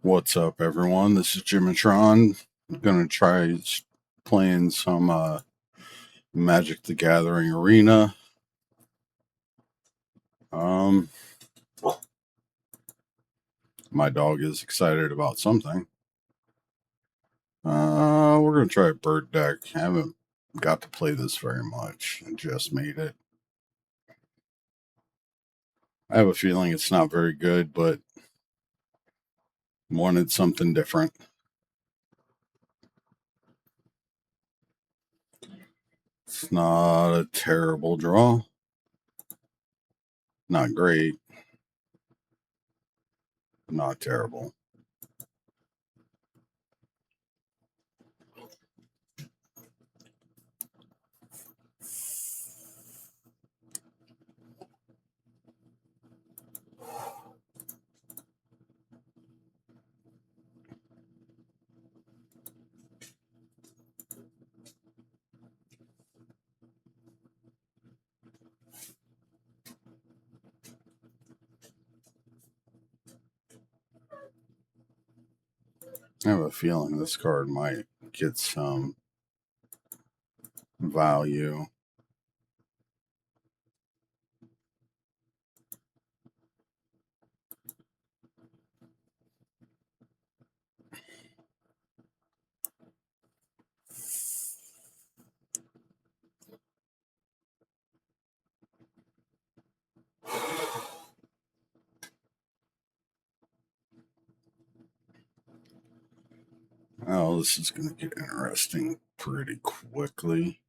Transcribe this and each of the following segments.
What's up, everyone? This is Jimatron. I'm gonna try playing some Magic the Gathering Arena. My dog is excited about something. We're gonna try a bird deck. I haven't got to play this very much. I just made it. I have a feeling it's not very good, but wanted something different. It's not a terrible draw. Not great. Not terrible. I have a feeling this card might get some value. Oh, this is going to get interesting pretty quickly.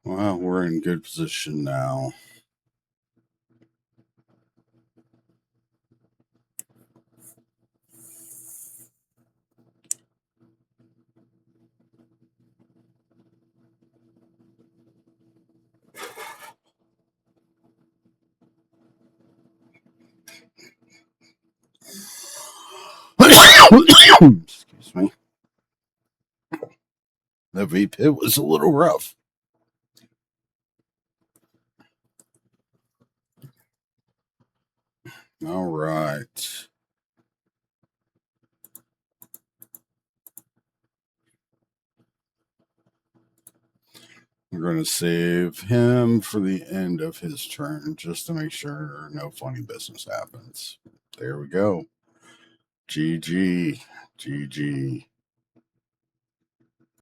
Well, we're in good position now. Excuse me. The V pit was a little rough. All right. We're going to save him for the end of his turn just to make sure no funny business happens. There we go. GG. GG.